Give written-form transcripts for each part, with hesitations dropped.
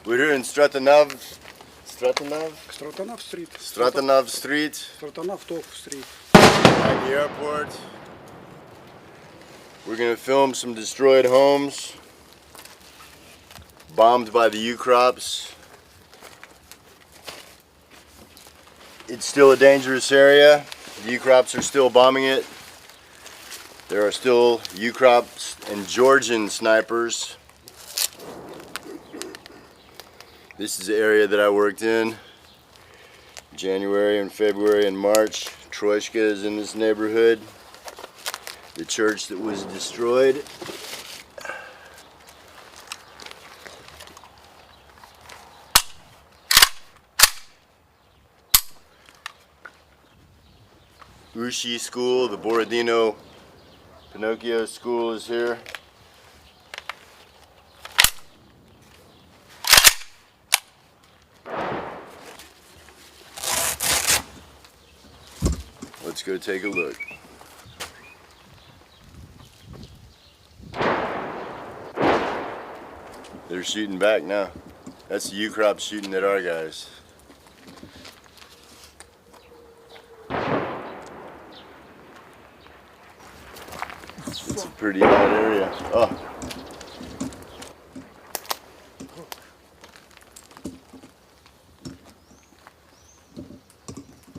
We're here in Stratanov Street. Stratanov Street Stratanov Street. at the airport. We're gonna film some destroyed homes bombed by the U-Crops. It's still a dangerous area. The U-Crops are still bombing it. There are still U-Crops and Georgian snipers. This is the area that I worked in January and February and March. Troishka is in this neighborhood. The church that was destroyed. Ushi School, the Borodino Pinocchio School is here. Let's go take a look. They're shooting back now. That's the U-Crop shooting at our guys. It's a pretty hot area. Oh.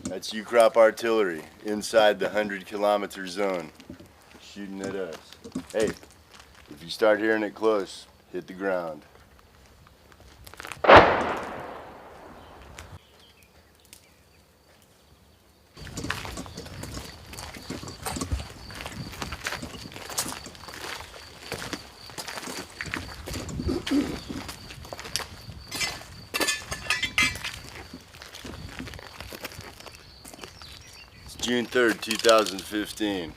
That's U-Crop artillery inside the 100-kilometer zone shooting at us. Hey, if you start hearing it close, hit the ground. June 3rd, 2015.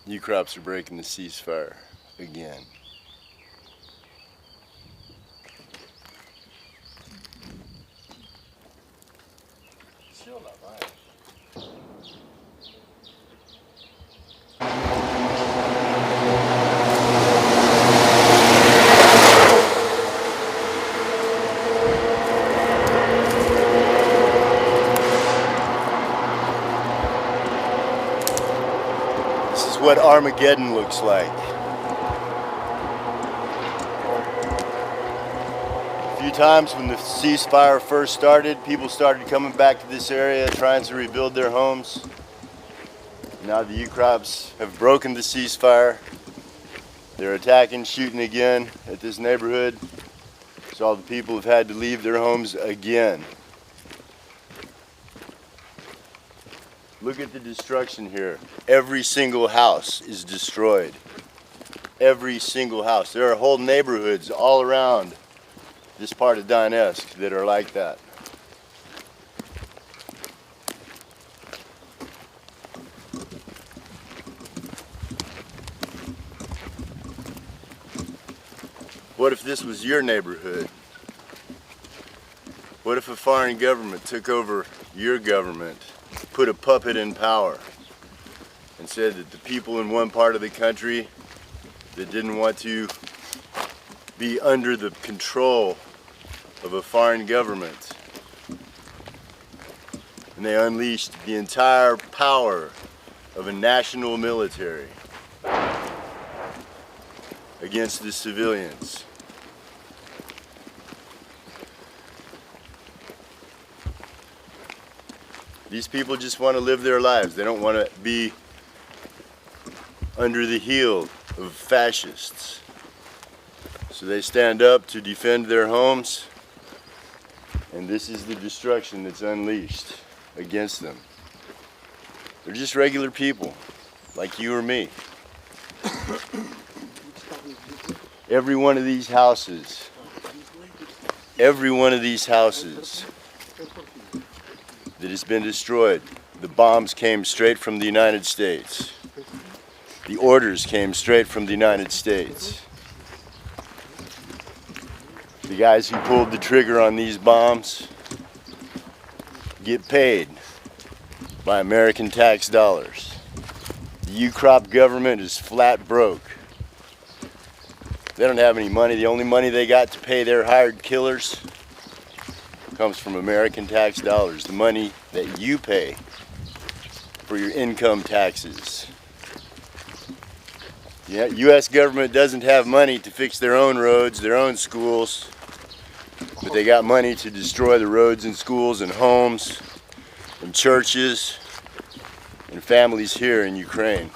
U-Crops are breaking the ceasefire again. This is what Armageddon looks like. A few times when the ceasefire first started, people started coming back to this area trying to rebuild their homes. Now the U-Crops have broken the ceasefire. They're attacking, shooting again at this neighborhood. So all the people have had to leave their homes again. Look at the destruction here. Every single house is destroyed. Every single house. There are whole neighborhoods all around this part of Donetsk that are like that. What if this was your neighborhood? What if a foreign government took over your government, put a puppet in power, and said that the people in one part of the country that didn't want to be under the control of a foreign government, and they unleashed the entire power of a national military against the civilians? These people just want to live their lives. They don't want to be under the heel of fascists. So they stand up to defend their homes, and this is the destruction that's unleashed against them. They're just regular people, like you or me. Every one of these houses that has been destroyed, the bombs came straight from the United States. The orders came straight from the United States. The guys who pulled the trigger on these bombs get paid by American tax dollars. The U-Crop government is flat broke. They don't have any money. The only money they got to pay their hired killers comes from American tax dollars. The money that you pay for your income taxes. Yeah, U.S. government doesn't have money to fix their own roads, their own schools, but they got money to destroy the roads and schools and homes and churches and families here in Ukraine.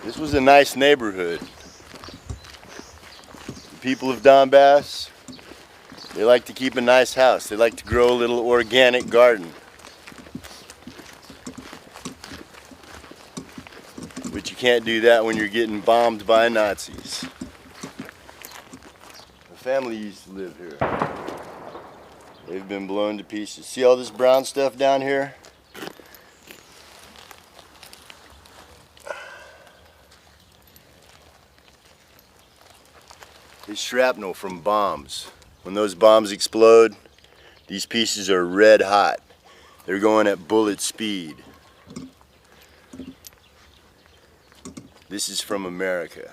This was a nice neighborhood. The people of Donbass, they like to keep a nice house. They like to grow a little organic garden. But you can't do that when you're getting bombed by Nazis. The family used to live here. They've been blown to pieces. See all this brown stuff down here? It's shrapnel from bombs. When those bombs explode, these pieces are red hot. They're going at bullet speed. This is from America.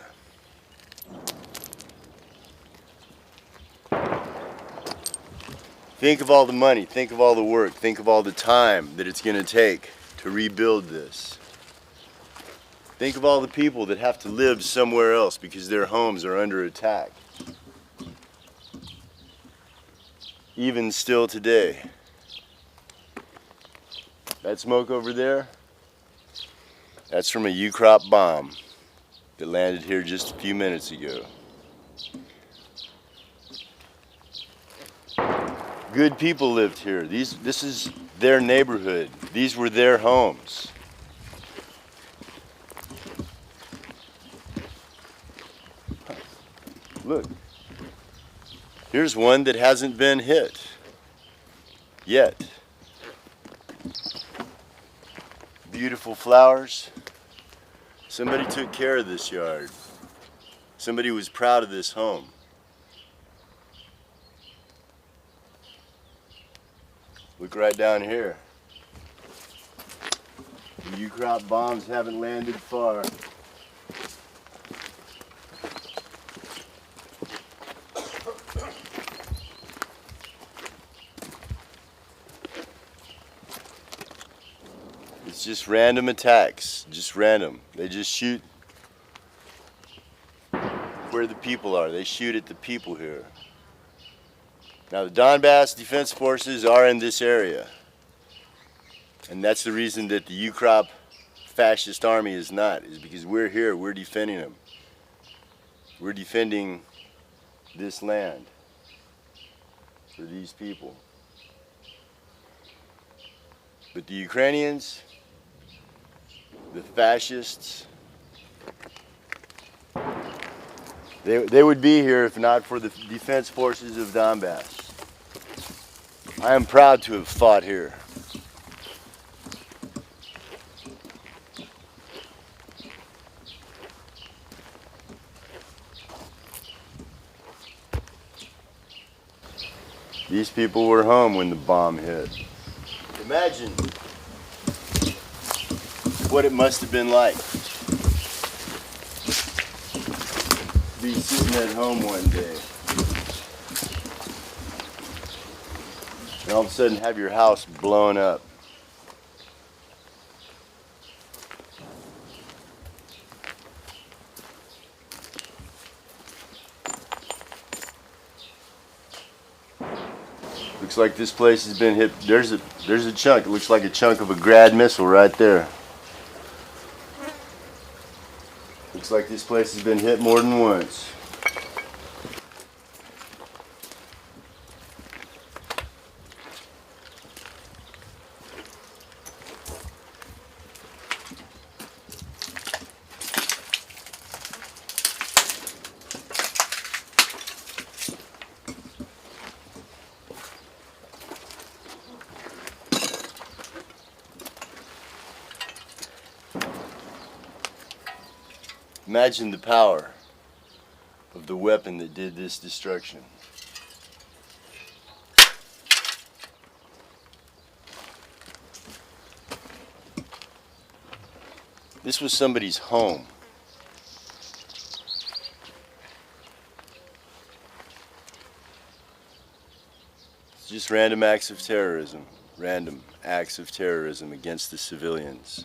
Think of all the money, think of all the work, think of all the time that it's going to take to rebuild this. Think of all the people that have to live somewhere else because their homes are under attack. Even still today. That smoke over there, that's from a U-crop bomb that landed here just a few minutes ago. Good people lived here. This is their neighborhood. These were their homes. Look, here's one that hasn't been hit yet. Beautiful flowers. Somebody took care of this yard. Somebody was proud of this home. Look right down here. The U-crop bombs haven't landed far. It's just random attacks, just random. They just shoot where the people are. They shoot at the people here. Now the Donbass Defense Forces are in this area. And that's the reason that the UCROP fascist army is not, is because we're here, we're defending them. We're defending this land for these people. But the Ukrainians, the fascists, they would be here if not for the defense forces of Donbass. I am proud to have fought here. These people were home when the bomb hit. Imagine what it must have been like to be sitting at home one day and all of a sudden have your house blown up. Looks like this place has been hit. There's a chunk. It looks like a chunk of a Grad missile right there. Looks like this place has been hit more than once. Imagine the power of the weapon that did this destruction. This was somebody's home. It's just random acts of terrorism. Random acts of terrorism against the civilians,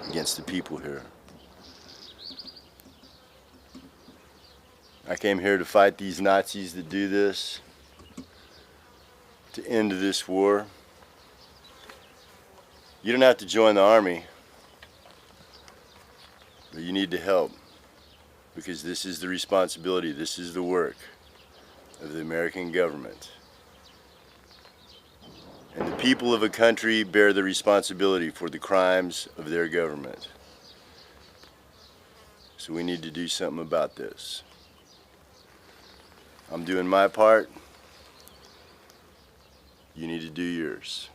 against the people here. I came here to fight these Nazis that do this, to end this war. You don't have to join the army, but you need to help, because this is the responsibility, this is the work of the American government. And the people of a country bear the responsibility for the crimes of their government. So we need to do something about this. I'm doing my part. You need to do yours.